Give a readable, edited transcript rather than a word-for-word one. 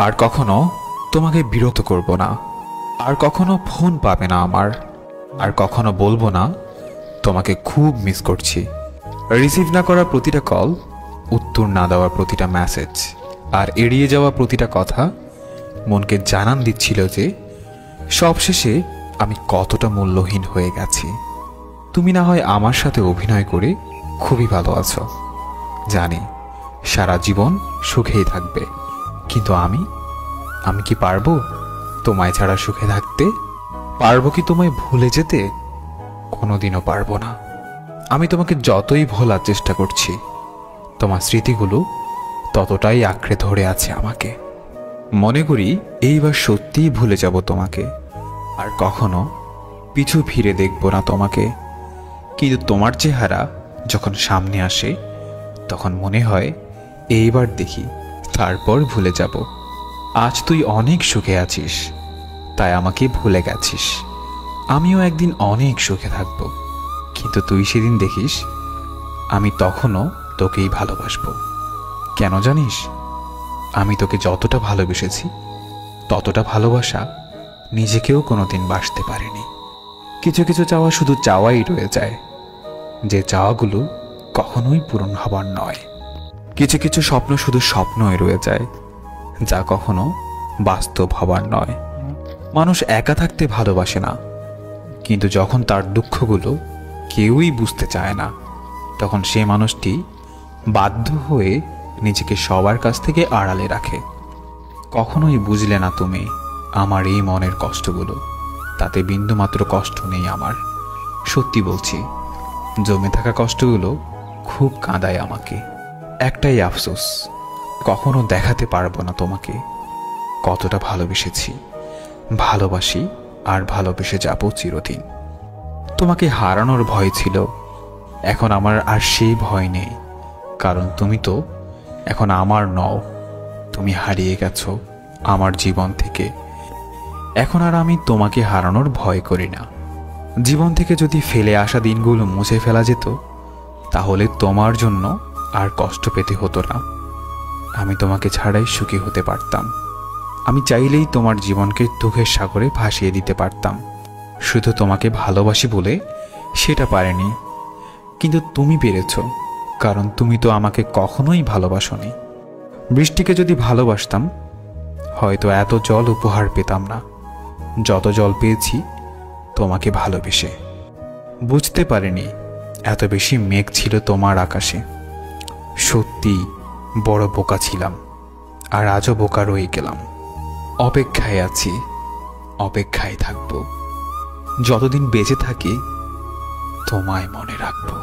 আর কখনো তোমাকে বিরক্ত করব না, আর কখনো ফোন পাবে না আমার, আর কখনো বলবো না তোমাকে খুব মিস করছি। রিসিভ না করা প্রতিটা কল, উত্তর না দেওয়া প্রতিটা মেসেজ, আর এড়িয়ে যাওয়া প্রতিটা কথা মনকে জানান দিচ্ছিল যে সবশেষে আমি কতটা মূল্যহীন হয়ে গেছি। তুমি না হয় আমার সাথে অভিনয় করে খুবই ভালো আছো, জানি সারা জীবন সুখেই থাকবে, কিন্তু আমি কি পারবো তোমায় ছাড়া সুখে থাকতে? পারবো কি তোমায় ভুলে যেতে? কোনোদিনও পারবো না। আমি তোমাকে যতই ভোলার চেষ্টা করছি, তোমার স্মৃতিগুলো ততটাই আঁকড়ে ধরে আছে আমাকে। মনে করি এইবার সত্যিই ভুলে যাব তোমাকে, আর কখনো পিছু ফিরে দেখব না তোমাকে। কিন্তু তোমার চেহারা যখন সামনে আসে তখন মনে হয় এইবার দেখি, তারপর ভুলে যাব। আজ তুই অনেক সুখে আছিস, তাই আমাকে ভুলে গেছিস। আমিও একদিন অনেক সুখে থাকব, কিন্তু তুই সেদিন দেখিস আমি তখনও তোকেই ভালোবাসবো। কেন জানিস? আমি তোকে যতটা ভালোবেসেছি ততটা ভালোবাসা নিজেকেও কোনোদিন বাসতে পারিনি। কিছু কিছু চাওয়া শুধু চাওয়াই রয়ে যায়, যে চাওয়াগুলো কখনোই পূরণ হবার নয়। কিছু কিছু স্বপ্ন শুধু স্বপ্নই রয়ে যায়, যা কখনো বাস্তব হবার নয়। মানুষ একা থাকতে ভালোবাসে না, কিন্তু যখন তার দুঃখগুলো কেউই বুঝতে চায় না, তখন সে মানুষটি বাধ্য হয়ে নিজেকে সবার কাছ থেকে আড়ালে রাখে। কখনোই বুঝলে না তুমি আমার এই মনের কষ্টগুলো, তাতে বিন্দুমাত্র কষ্ট নেই আমার। সত্যি বলছি, জমে থাকা কষ্টগুলো খুব কাঁদায় আমাকে। একটাই আফসোস, কখনো দেখাতে পারবো না তোমাকে কতটা ভালোবেসেছি, ভালোবাসি, আর ভালোবেসে যাব চিরদিন। তোমাকে হারানোর ভয় ছিল, এখন আমার আর সেই ভয় নেই, কারণ তুমি তো এখন আমার নও। তুমি হারিয়ে গেছো আমার জীবন থেকে। এখন আর আমি তোমাকে হারানোর ভয় করি না। জীবন থেকে যদি ফেলে আসা দিনগুলো মুছে ফেলা যেত, তাহলে তোমার জন্য আর কষ্ট পেতে হতো না। আমি তোমাকে ছাড়াই সুখী হতে পারতাম। আমি চাইলেই তোমার জীবনকে দুঃখের সাগরে ভাসিয়ে দিতে পারতাম। শুধু তোমাকে ভালোবাসি বলে সেটা পারেনি, কিন্তু তুমি পেরেছ, কারণ তুমি তো আমাকে কখনোই ভালোবাসোনি। বৃষ্টিকে যদি ভালোবাসতাম, হয়তো এত জল উপহার পেতাম না যত জল পেয়েছি তোমাকে ভালোবেসে। বুঝতে পারিনি এত বেশি মেঘ ছিল তোমার আকাশে। সত্যি বড় বোকা ছিলাম, আর আজও বোকা রয়ে গেলাম। অপেক্ষায় আছি, অপেক্ষায় থাকবো, যতদিন বেঁচে থাকি তোমায় মনে রাখবো।